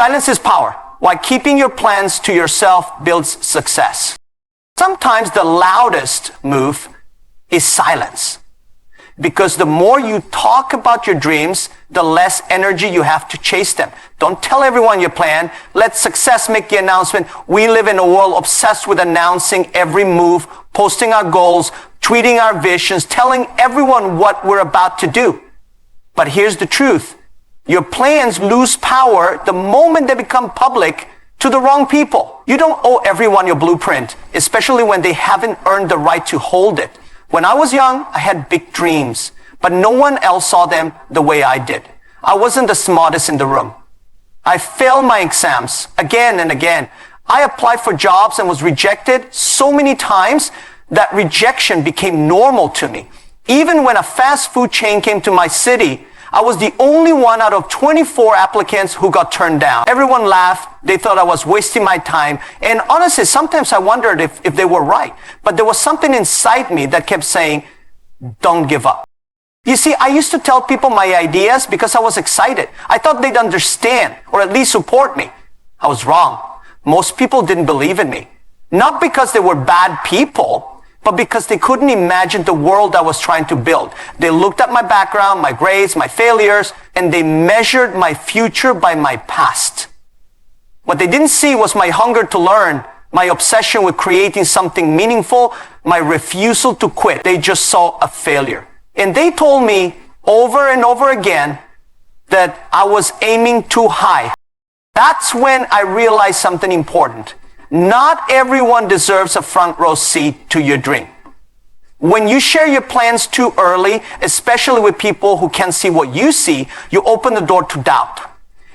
Silence is power, while keeping your plans to yourself builds success. Sometimes the loudest move is silence. Because the more you talk about your dreams, the less energy you have to chase them. Don't tell everyone your plan. Let success make the announcement. We live in a world obsessed with announcing every move, posting our goals, tweeting our visions, telling everyone what we're about to do. But here's the truth. Your plans lose power the moment they become public to the wrong people. You don't owe everyone your blueprint, especially when they haven't earned the right to hold it. When I was young, I had big dreams, but no one else saw them the way I did. I wasn't the smartest in the room. I failed my exams again and again. I applied for jobs and was rejected so many times that rejection became normal to me. Even when a fast food chain came to my city, I was the only one out of 24 applicants who got turned down. Everyone laughed. They thought I was wasting my time. And honestly, sometimes I wondered if they were right. But there was something inside me that kept saying, don't give up. You see, I used to tell people my ideas because I was excited. I thought they'd understand or at least support me. I was wrong. Most people didn't believe in me. Not because they were bad people, but because they couldn't imagine the world I was trying to build. They looked at my background, my grades, my failures, and they measured my future by my past. What they didn't see was my hunger to learn, my obsession with creating something meaningful, my refusal to quit. They just saw a failure. And they told me over and over again that I was aiming too high. That's when I realized something important. Not everyone deserves a front row seat to your dream. When you share your plans too early, especially with people who can't see what you see, you open the door to doubt.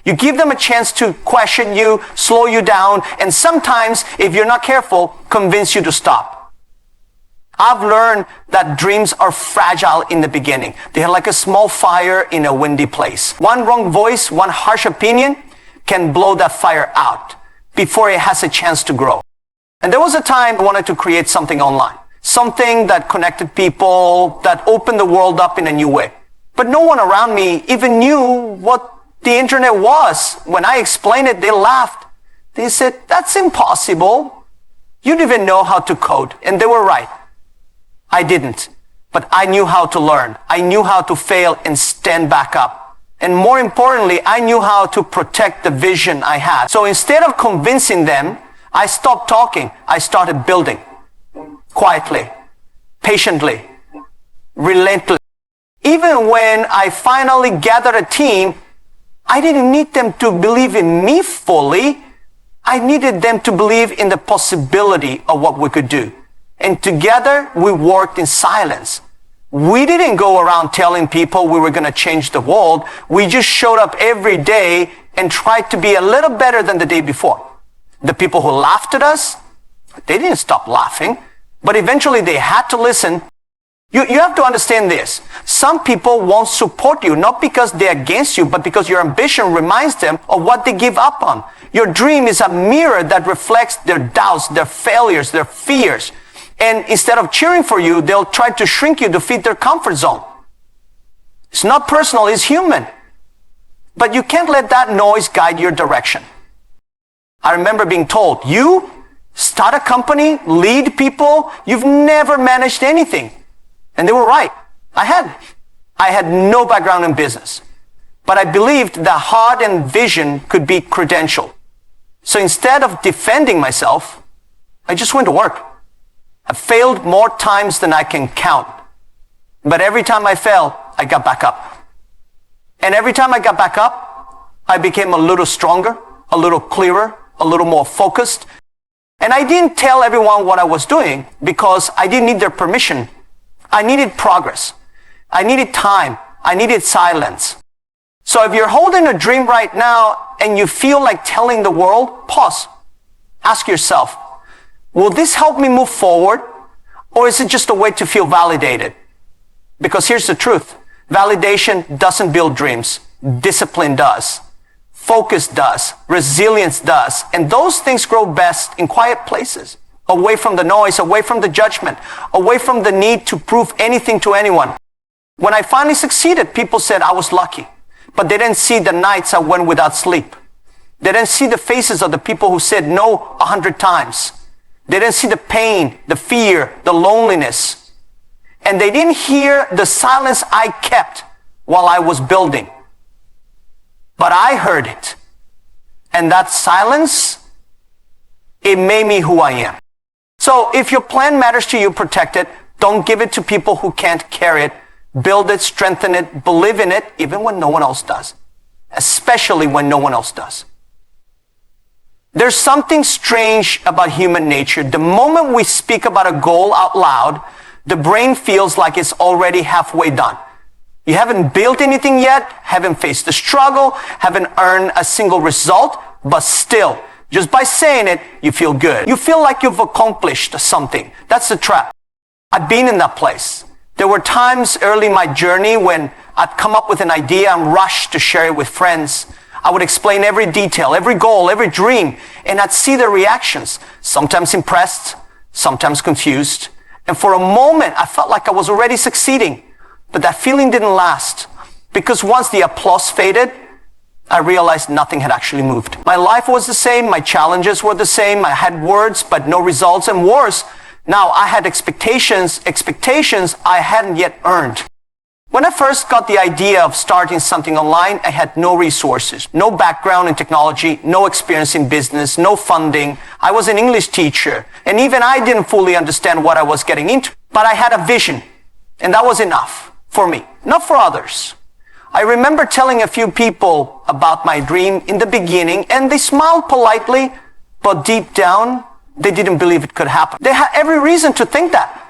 You give them a chance to question you, slow you down, and sometimes, if you're not careful, convince you to stop. I've learned that dreams are fragile in the beginning. They're like a small fire in a windy place. One wrong voice, one harsh opinion can blow that fire out before it has a chance to grow. And there was a time I wanted to create something online. Something that connected people, that opened the world up in a new way. But no one around me even knew what the internet was. When I explained it, they laughed. They said, that's impossible. You don't even know how to code. And they were right. I didn't. But I knew how to learn. I knew how to fail and stand back up. And more importantly, I knew how to protect the vision I had. So instead of convincing them, I stopped talking. I started building. Quietly, patiently, relentlessly. Even when I finally gathered a team, I didn't need them to believe in me fully. I needed them to believe in the possibility of what we could do. And together, we worked in silence. We didn't go around telling people we were going to change the world. We just showed up every day and tried to be a little better than the day before. The people who laughed at us, they didn't stop laughing, but eventually they had to listen. You have to understand this. Some people won't support you, not because they're against you, but because your ambition reminds them of what they give up on. Your dream is a mirror that reflects their doubts, their failures, their fears. And instead of cheering for you, they'll try to shrink you to fit their comfort zone. It's not personal, it's human. But you can't let that noise guide your direction. I remember being told, you start a company, lead people, you've never managed anything. And they were right. I had no background in business. But I believed that heart and vision could be credentialed. So instead of defending myself, I just went to work. I failed more times than I can count. But every time I fell, I got back up. And every time I got back up, I became a little stronger, a little clearer, a little more focused. And I didn't tell everyone what I was doing because I didn't need their permission. I needed progress. I needed time. I needed silence. So if you're holding a dream right now and you feel like telling the world, pause. Ask yourself, will this help me move forward? Or is it just a way to feel validated? Because here's the truth. Validation doesn't build dreams. Discipline does. Focus does. Resilience does. And those things grow best in quiet places. Away from the noise, away from the judgment, away from the need to prove anything to anyone. When I finally succeeded, people said I was lucky. But they didn't see the nights I went without sleep. They didn't see the faces of the people who said no 100 times. They didn't see the pain, the fear, the loneliness. And they didn't hear the silence I kept while I was building. But I heard it. And that silence, it made me who I am. So if your plan matters to you, protect it. Don't give it to people who can't carry it. Build it, strengthen it, believe in it, even when no one else does. Especially when no one else does. There's something strange about human nature. The moment we speak about a goal out loud, the brain feels like it's already halfway done. You haven't built anything yet, haven't faced the struggle, haven't earned a single result, but still, just by saying it, you feel good. You feel like you've accomplished something. That's the trap. I've been in that place. There were times early in my journey when I'd come up with an idea and rush to share it with friends. I would explain every detail, every goal, every dream, and I'd see their reactions. Sometimes impressed, sometimes confused. And for a moment, I felt like I was already succeeding. But that feeling didn't last. Because once the applause faded, I realized nothing had actually moved. My life was the same, my challenges were the same, I had words but no results, and worse, now I had expectations I hadn't yet earned. When I first got the idea of starting something online, I had no resources, no background in technology, no experience in business, no funding. I was an English teacher, and even I didn't fully understand what I was getting into. But I had a vision, and that was enough for me, not for others. I remember telling a few people about my dream in the beginning, and they smiled politely, but deep down, they didn't believe it could happen. They had every reason to think that.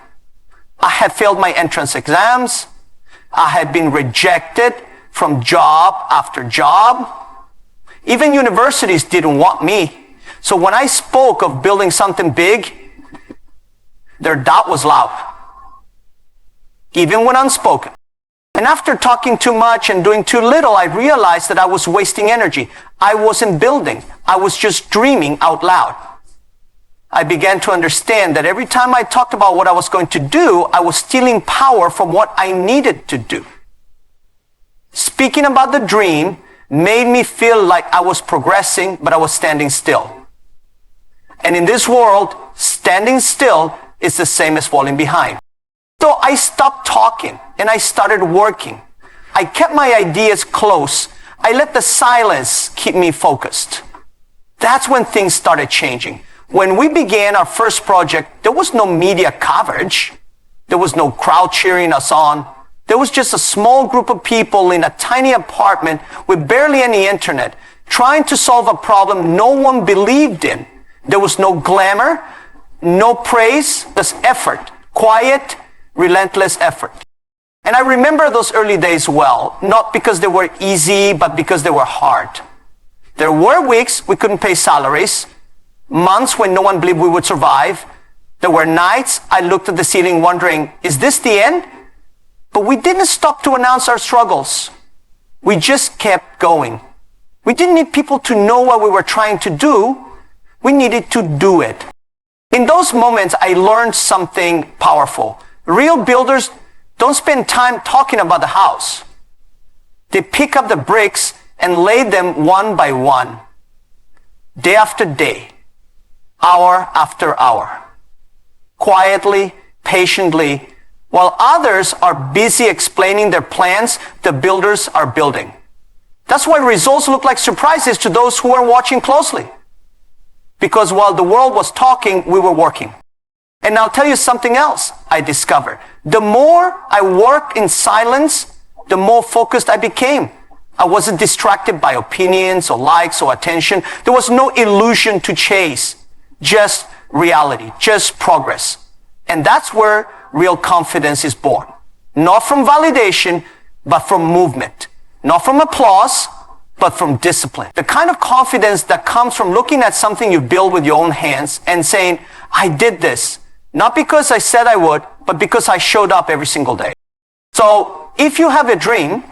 I had failed my entrance exams. I had been rejected from job after job. Even universities didn't want me. So when I spoke of building something big, their doubt was loud, even when unspoken. And after talking too much and doing too little, I realized that I was wasting energy. I wasn't building. I was just dreaming out loud. I began to understand that every time I talked about what I was going to do, I was stealing power from what I needed to do. Speaking about the dream made me feel like I was progressing, but I was standing still. And in this world, standing still is the same as falling behind. So I stopped talking and I started working. I kept my ideas close. I let the silence keep me focused. That's when things started changing. When we began our first project, there was no media coverage. There was no crowd cheering us on. There was just a small group of people in a tiny apartment with barely any internet, trying to solve a problem no one believed in. There was no glamour, no praise, just effort, quiet, relentless effort. And I remember those early days well, not because they were easy, but because they were hard. There were weeks we couldn't pay salaries, months when no one believed we would survive. There were nights I looked at the ceiling wondering, is this the end? But we didn't stop to announce our struggles. We just kept going. We didn't need people to know what we were trying to do. We needed to do it. In those moments, I learned something powerful. Real builders don't spend time talking about the house. They pick up the bricks and lay them one by one, day after day, hour after hour, quietly, patiently. While others are busy explaining their plans, the builders are building. That's why results look like surprises to those who are watching closely. Because while the world was talking, we were working. And I'll tell you something else I discovered. The more I worked in silence, the more focused I became. I wasn't distracted by opinions or likes or attention. There was no illusion to chase. Just reality, just progress. And that's where real confidence is born. Not from validation, but from movement. Not from applause, but from discipline. The kind of confidence that comes from looking at something you build with your own hands and saying, I did this. Not because I said I would, but because I showed up every single day. So if you have a dream,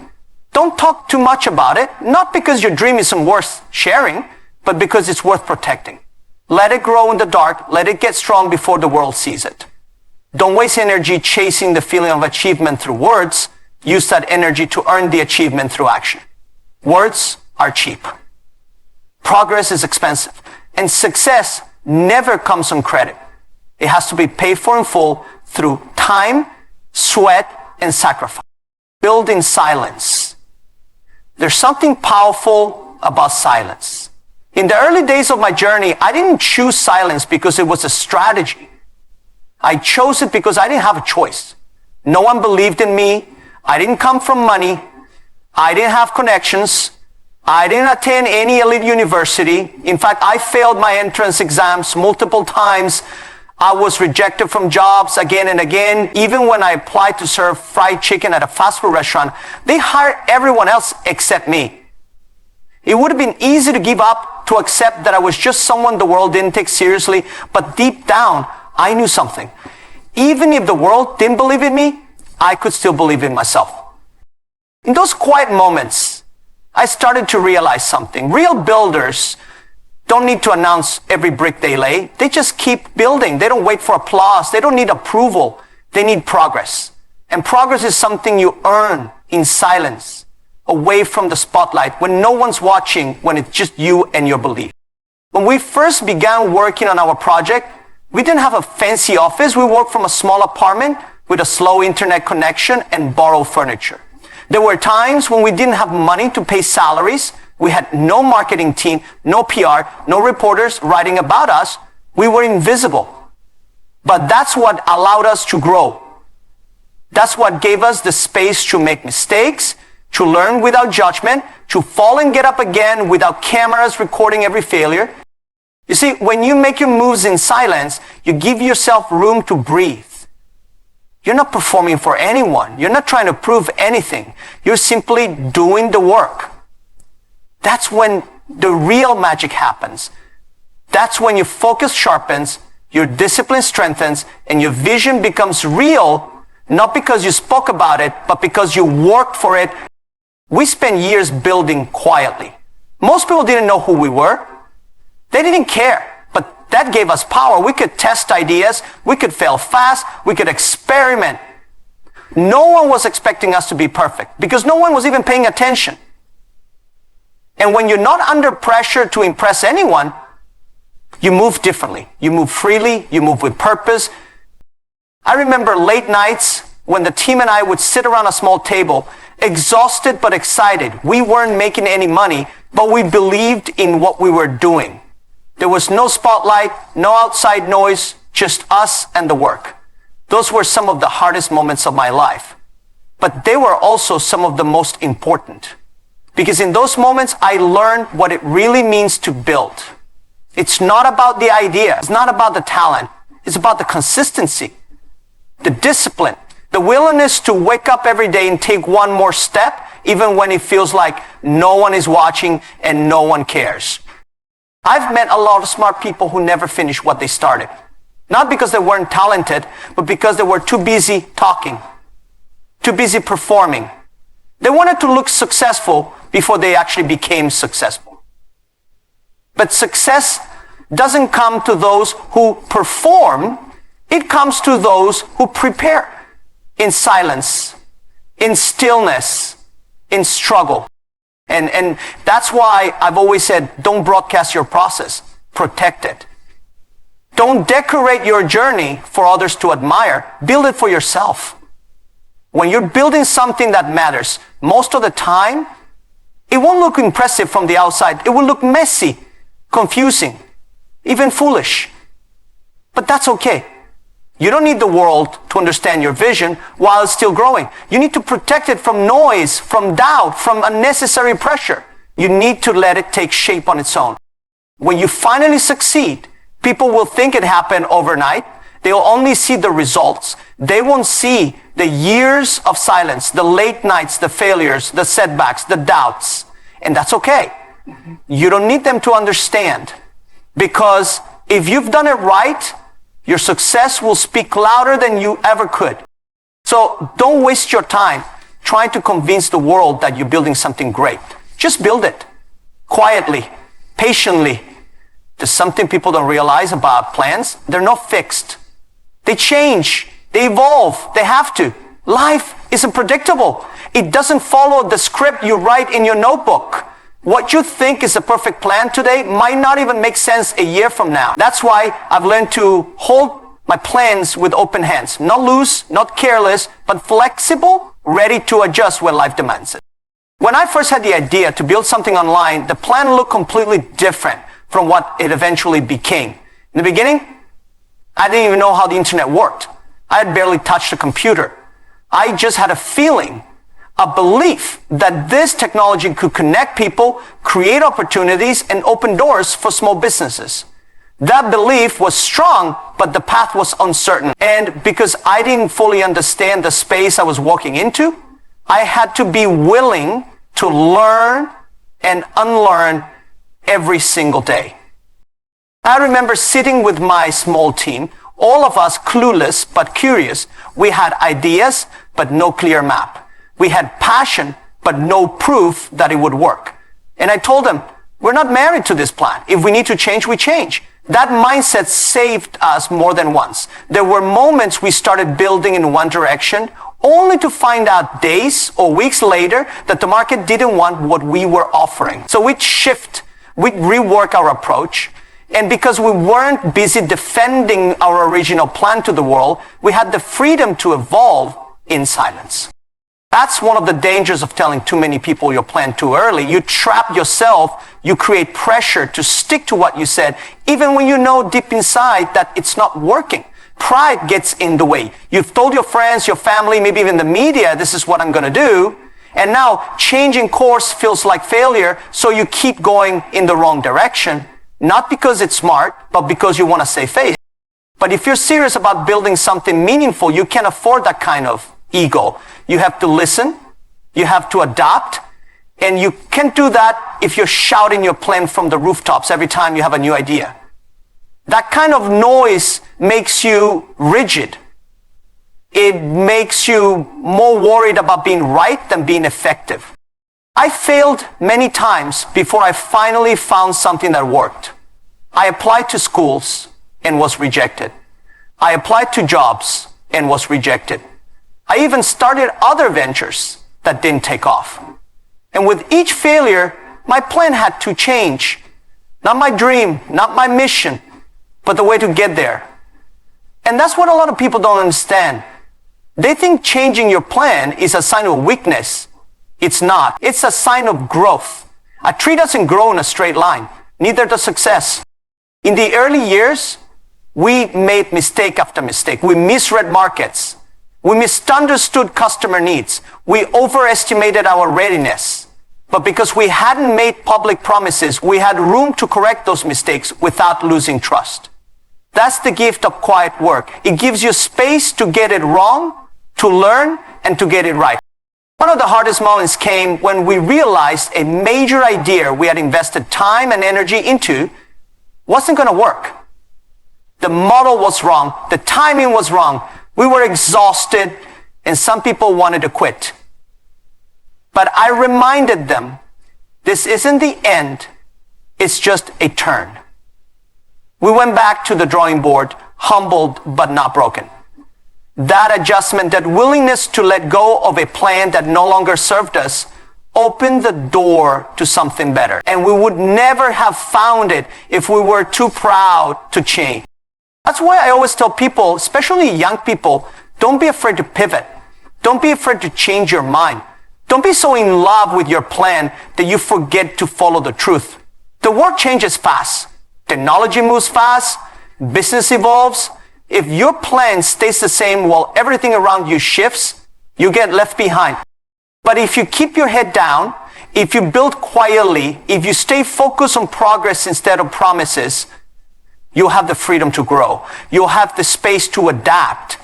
don't talk too much about it. Not because your dream isn't worth sharing, but because it's worth protecting. Let it grow in the dark. Let it get strong before the world sees it. Don't waste energy chasing the feeling of achievement through words. Use that energy to earn the achievement through action. Words are cheap. Progress is expensive. And success never comes on credit. It has to be paid for in full through time, sweat, and sacrifice. Build in silence. There's something powerful about silence. In the early days of my journey, I didn't choose silence because it was a strategy. I chose it because I didn't have a choice. No one believed in me. I didn't come from money. I didn't have connections. I didn't attend any elite university. In fact, I failed my entrance exams multiple times. I was rejected from jobs again and again. Even when I applied to serve fried chicken at a fast food restaurant, they hired everyone else except me. It would have been easy to give up, to accept that I was just someone the world didn't take seriously, but deep down, I knew something. Even if the world didn't believe in me, I could still believe in myself. In those quiet moments, I started to realize something. Real builders don't need to announce every brick they lay. They just keep building. They don't wait for applause. They don't need approval. They need progress. And progress is something you earn in silence, away from the spotlight, when no one's watching, when it's just you and your belief. When we first began working on our project, we didn't have a fancy office. We worked from a small apartment with a slow internet connection and borrowed furniture. There were times when we didn't have money to pay salaries. We had no marketing team, no PR, no reporters writing about us. We were invisible. But that's what allowed us to grow. That's what gave us the space to make mistakes, to learn without judgment, to fall and get up again without cameras recording every failure. You see, when you make your moves in silence, you give yourself room to breathe. You're not performing for anyone. You're not trying to prove anything. You're simply doing the work. That's when the real magic happens. That's when your focus sharpens, your discipline strengthens, and your vision becomes real, not because you spoke about it, but because you worked for it. We spent years building quietly. Most people didn't know who we were. They didn't care. But that gave us power. We could test ideas. We could fail fast. We could experiment. No one was expecting us to be perfect because no one was even paying attention. And when you're not under pressure to impress anyone, you move differently. You move freely. You move with purpose. I remember late nights when the team and I would sit around a small table, exhausted but excited. We weren't making any money, but we believed in what we were doing. There was no spotlight, no outside noise, just us and the work. Those were some of the hardest moments of my life. But they were also some of the most important. Because in those moments, I learned what it really means to build. It's not about the idea. It's not about the talent. It's about the consistency, the discipline, the willingness to wake up every day and take one more step, even when it feels like no one is watching and no one cares. I've met a lot of smart people who never finished what they started. Not because they weren't talented, but because they were too busy talking, too busy performing. They wanted to look successful before they actually became successful. But success doesn't come to those who perform. It comes to those who prepare in silence, in stillness, in struggle. And that's why I've always said, don't broadcast your process, protect it. Don't decorate your journey for others to admire. Build it for yourself. When you're building something that matters, most of the time, it won't look impressive from the outside. It will look messy, confusing, even foolish. But that's okay. You don't need the world to understand your vision while it's still growing. You need to protect it from noise, from doubt, from unnecessary pressure. You need to let it take shape on its own. When you finally succeed, people will think it happened overnight. They'll only see the results. They won't see the years of silence, the late nights, the failures, the setbacks, the doubts. And that's okay. You don't need them to understand. Because if you've done it right, your success will speak louder than you ever could. So don't waste your time trying to convince the world that you're building something great. Just build it. Quietly, patiently. There's something people don't realize about plans. They're not fixed. They change. They evolve. They have to. Life is unpredictable. It doesn't follow the script you write in your notebook. What you think is a perfect plan today might not even make sense a year from now. That's why I've learned to hold my plans with open hands. Not loose, not careless, but flexible, ready to adjust when life demands it. When I first had the idea to build something online, the plan looked completely different from what it eventually became. In the beginning, I didn't even know how the internet worked. I had barely touched a computer. I just had a feeling, a belief that this technology could connect people, create opportunities, and open doors for small businesses. That belief was strong, but the path was uncertain. And because I didn't fully understand the space I was walking into, I had to be willing to learn and unlearn every single day. I remember sitting with my small team, all of us clueless but curious. We had ideas, but no clear map. We had passion, but no proof that it would work. And I told them, we're not married to this plan. If we need to change, we change. That mindset saved us more than once. There were moments we started building in one direction, only to find out days or weeks later that the market didn't want what we were offering. So we'd rework our approach. And because we weren't busy defending our original plan to the world, we had the freedom to evolve in silence. That's one of the dangers of telling too many people your plan too early. You trap yourself, you create pressure to stick to what you said, even when you know deep inside that it's not working. Pride gets in the way. You've told your friends, your family, maybe even the media, this is what I'm going to do. And now changing course feels like failure, so you keep going in the wrong direction. Not because it's smart, but because you want to save face. But if you're serious about building something meaningful, you can't afford that kind of ego. You have to listen, you have to adapt, and you can't do that if you're shouting your plan from the rooftops every time you have a new idea. That kind of noise makes you rigid. It makes you more worried about being right than being effective. I failed many times before I finally found something that worked. I applied to schools and was rejected. I applied to jobs and was rejected. I even started other ventures that didn't take off. And with each failure, my plan had to change. Not my dream, not my mission, but the way to get there. And that's what a lot of people don't understand. They think changing your plan is a sign of weakness. It's not. It's a sign of growth. A tree doesn't grow in a straight line. Neither does success. In the early years, we made mistake after mistake. We misread markets. We misunderstood customer needs. We overestimated our readiness. But because we hadn't made public promises, we had room to correct those mistakes without losing trust. That's the gift of quiet work. It gives you space to get it wrong, to learn, and to get it right. One of the hardest moments came when we realized a major idea we had invested time and energy into wasn't going to work. The model was wrong. The timing was wrong. We were exhausted, and some people wanted to quit. But I reminded them, this isn't the end. It's just a turn. We went back to the drawing board, humbled but not broken. That adjustment, that willingness to let go of a plan that no longer served us, opened the door to something better. And we would never have found it if we were too proud to change. That's why I always tell people, especially young people, don't be afraid to pivot. Don't be afraid to change your mind. Don't be so in love with your plan that you forget to follow the truth. The world changes fast. Technology moves fast. Business evolves. If your plan stays the same while everything around you shifts, you get left behind. But if you keep your head down, if you build quietly, if you stay focused on progress instead of promises, you'll have the freedom to grow. You'll have the space to adapt.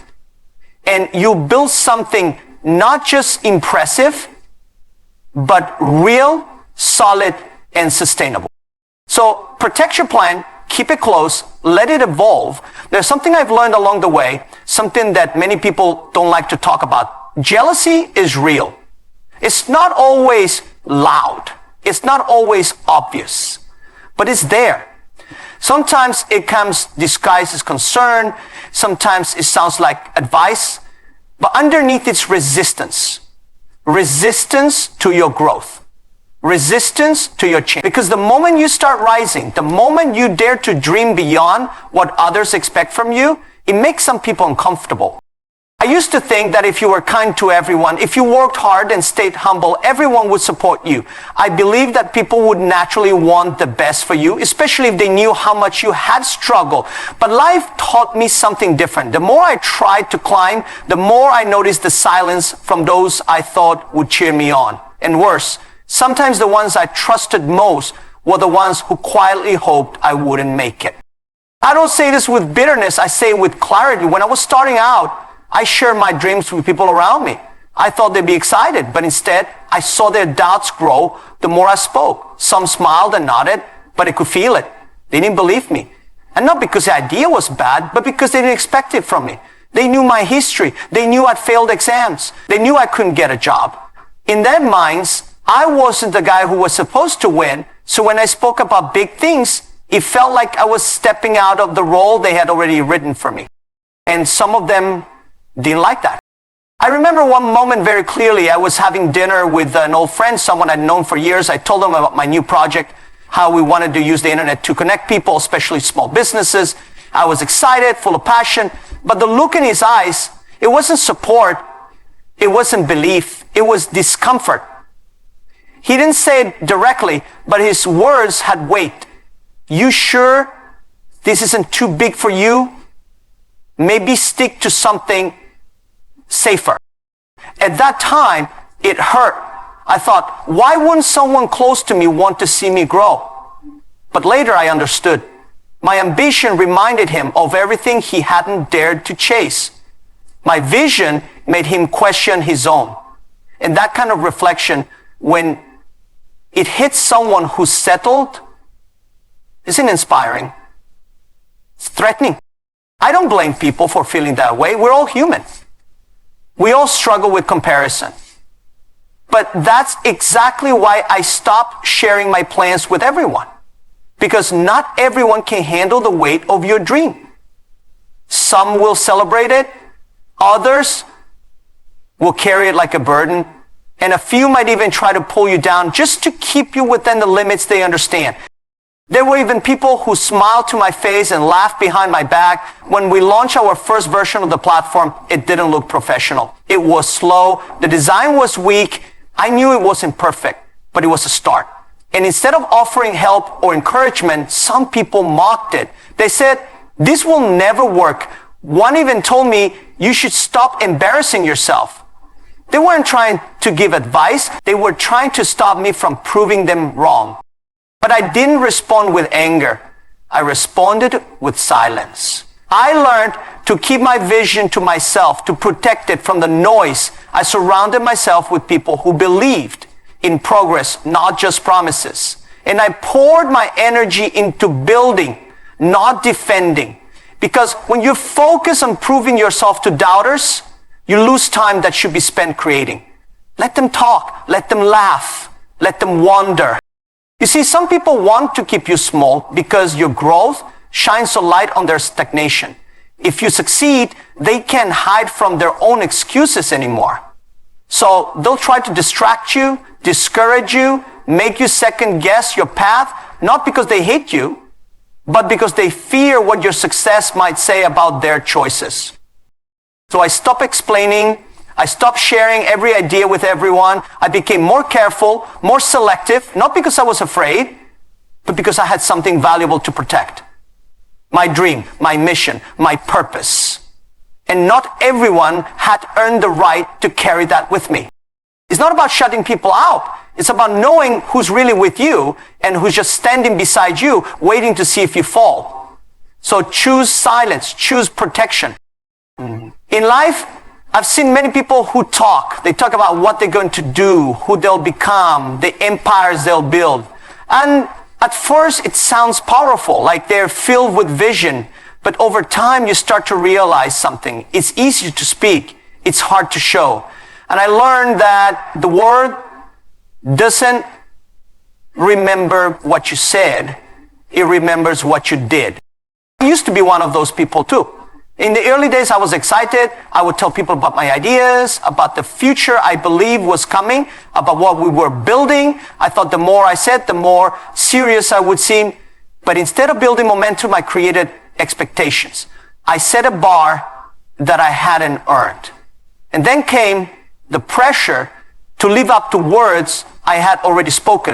And you'll build something not just impressive, but real, solid, and sustainable. So protect your plan, keep it close, let it evolve. There's something I've learned along the way, something that many people don't like to talk about. Jealousy is real. It's not always loud. It's not always obvious, but it's there. Sometimes it comes disguised as concern. Sometimes it sounds like advice, but underneath it's resistance. Resistance to your growth. resistance to your change. Because the moment you start rising, the moment you dare to dream beyond what others expect from you, it makes some people uncomfortable. I used to think that if you were kind to everyone, if you worked hard and stayed humble, everyone would support you. I believed that people would naturally want the best for you, especially if they knew how much you had struggled. But life taught me something different. The more I tried to climb, the more I noticed the silence from those I thought would cheer me on. And worse, sometimes the ones I trusted most were the ones who quietly hoped I wouldn't make it. I don't say this with bitterness, I say it with clarity. When I was starting out, I shared my dreams with people around me. I thought they'd be excited, but instead, I saw their doubts grow the more I spoke. Some smiled and nodded, but I could feel it. They didn't believe me. And not because the idea was bad, but because they didn't expect it from me. They knew my history. They knew I'd failed exams. They knew I couldn't get a job. In their minds, I wasn't the guy who was supposed to win, so when I spoke about big things, it felt like I was stepping out of the role they had already written for me. And some of them didn't like that. I remember one moment very clearly. I was having dinner with an old friend, someone I'd known for years. I told him about my new project, how we wanted to use the internet to connect people, especially small businesses. I was excited, full of passion, but the look in his eyes, it wasn't support, it wasn't belief, it was discomfort. He didn't say it directly, but his words had weight. You sure this isn't too big for you? Maybe stick to something safer. At that time, it hurt. I thought, why wouldn't someone close to me want to see me grow? But later I understood. My ambition reminded him of everything he hadn't dared to chase. My vision made him question his own. And that kind of reflection, when it hits someone who's settled, isn't inspiring. It's threatening. I don't blame people for feeling that way. We're all human. We all struggle with comparison. But that's exactly why I stopped sharing my plans with everyone. Because not everyone can handle the weight of your dream. Some will celebrate it. Others will carry it like a burden. And a few might even try to pull you down just to keep you within the limits they understand. There were even people who smiled to my face and laughed behind my back. When we launched our first version of the platform, it didn't look professional. It was slow. The design was weak. I knew it wasn't perfect, but it was a start. And instead of offering help or encouragement, some people mocked it. They said, this will never work. One even told me, you should stop embarrassing yourself. They weren't trying to give advice. They were trying to stop me from proving them wrong. But I didn't respond with anger. I responded with silence. I learned to keep my vision to myself, to protect it from the noise. I surrounded myself with people who believed in progress, not just promises. And I poured my energy into building, not defending. Because when you focus on proving yourself to doubters, you lose time that should be spent creating. Let them talk, let them laugh, let them wander. You see, some people want to keep you small because your growth shines a light on their stagnation. If you succeed, they can't hide from their own excuses anymore. So they'll try to distract you, discourage you, make you second guess your path, not because they hate you, but because they fear what your success might say about their choices. So I stopped explaining. I stopped sharing every idea with everyone. I became more careful, more selective, not because I was afraid, but because I had something valuable to protect. My dream, my mission, my purpose. And not everyone had earned the right to carry that with me. It's not about shutting people out. It's about knowing who's really with you and who's just standing beside you, waiting to see if you fall. So choose silence, choose protection. In life, I've seen many people who talk. They talk about what they're going to do, who they'll become, the empires they'll build. And at first, it sounds powerful, like they're filled with vision. But over time, you start to realize something. It's easy to speak. It's hard to show. And I learned that the word doesn't remember what you said. It remembers what you did. I used to be one of those people too. In the early days, I was excited. I would tell people about my ideas, about the future I believed was coming, about what we were building. I thought the more I said, the more serious I would seem. But instead of building momentum, I created expectations. I set a bar that I hadn't earned. And then came the pressure to live up to words I had already spoken.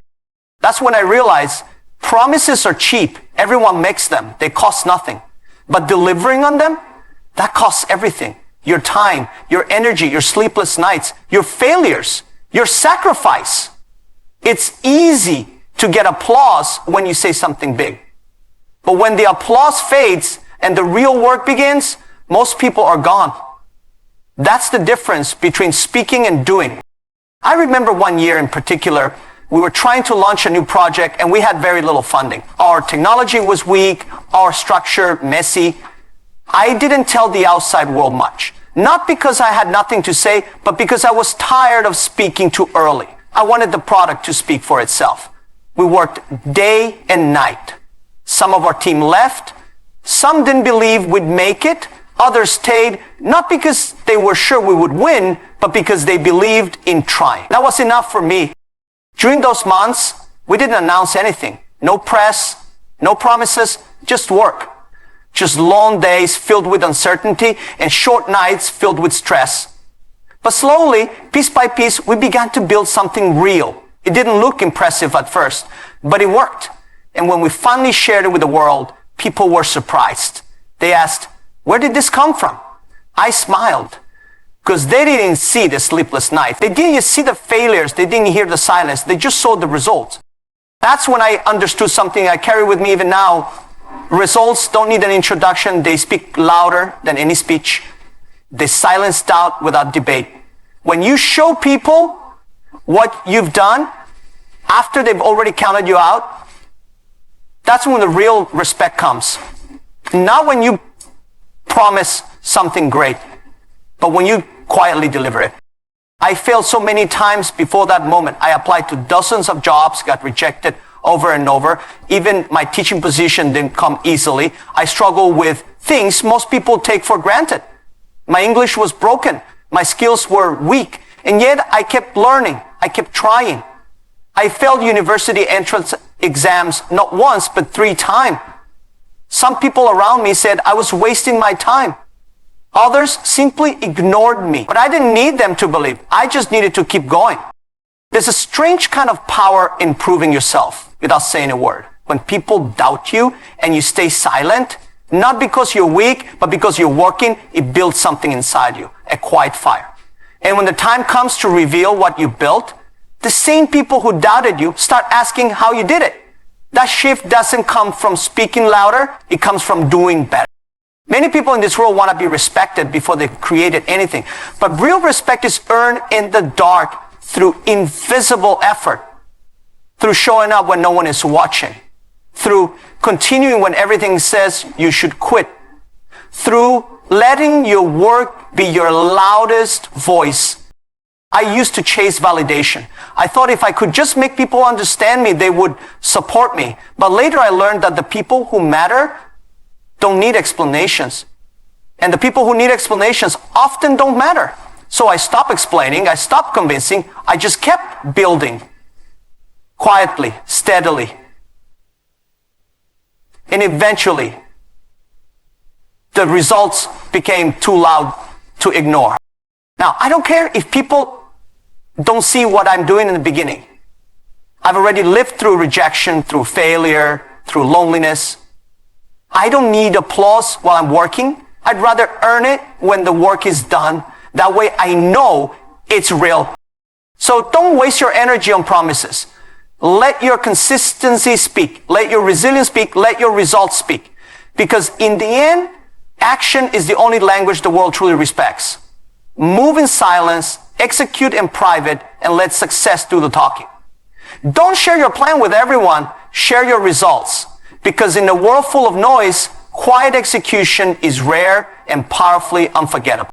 That's when I realized promises are cheap. Everyone makes them. They cost nothing. But delivering on them, that costs everything. Your time, your energy, your sleepless nights, your failures, your sacrifice. It's easy to get applause when you say something big. But when the applause fades and the real work begins, most people are gone. That's the difference between speaking and doing. I remember one year in particular, we were trying to launch a new project and we had very little funding. Our technology was weak, our structure messy. I didn't tell the outside world much. Not because I had nothing to say, but because I was tired of speaking too early. I wanted the product to speak for itself. We worked day and night. Some of our team left. Some didn't believe we'd make it. Others stayed, not because they were sure we would win, but because they believed in trying. That was enough for me. During those months, we didn't announce anything. No press, no promises, just work. Just long days filled with uncertainty and short nights filled with stress. But slowly, piece by piece, we began to build something real. It didn't look impressive at first, but it worked. And when we finally shared it with the world, people were surprised. They asked, "Where did this come from?" I smiled because they didn't see the sleepless night. They didn't see the failures. They didn't hear the silence. They just saw the results. That's when I understood something I carry with me even now. Results don't need an introduction. They speak louder than any speech. They silence doubt without debate. When you show people what you've done after they've already counted you out, that's when the real respect comes. Not when you promise something great, but when you quietly deliver it. I failed so many times before that moment. I applied to dozens of jobs, got rejected over and over. Even my teaching position didn't come easily. I struggled with things most people take for granted. My English was broken. My skills were weak. And yet I kept learning. I kept trying. I failed university entrance exams not once, but 3 times. Some people around me said I was wasting my time. Others simply ignored me. But I didn't need them to believe. I just needed to keep going. There's a strange kind of power in proving yourself without saying a word. When people doubt you and you stay silent, not because you're weak, but because you're working, it builds something inside you, a quiet fire. And when the time comes to reveal what you built, the same people who doubted you start asking how you did it. That shift doesn't come from speaking louder, it comes from doing better. Many people in this world want to be respected before they've created anything. But real respect is earned in the dark through invisible effort, through showing up when no one is watching, through continuing when everything says you should quit, through letting your work be your loudest voice. I used to chase validation. I thought if I could just make people understand me, they would support me. But later I learned that the people who matter don't need explanations. And the people who need explanations often don't matter. So I stopped explaining, I stopped convincing, I just kept building. Quietly, steadily. And eventually, the results became too loud to ignore. Now, I don't care if people don't see what I'm doing in the beginning. I've already lived through rejection, through failure, through loneliness. I don't need applause while I'm working. I'd rather earn it when the work is done. That way I know it's real. So don't waste your energy on promises. Let your consistency speak. Let your resilience speak. Let your results speak. Because in the end, action is the only language the world truly respects. Move in silence, execute in private, and let success do the talking. Don't share your plan with everyone. Share your results. Because in a world full of noise, quiet execution is rare and powerfully unforgettable.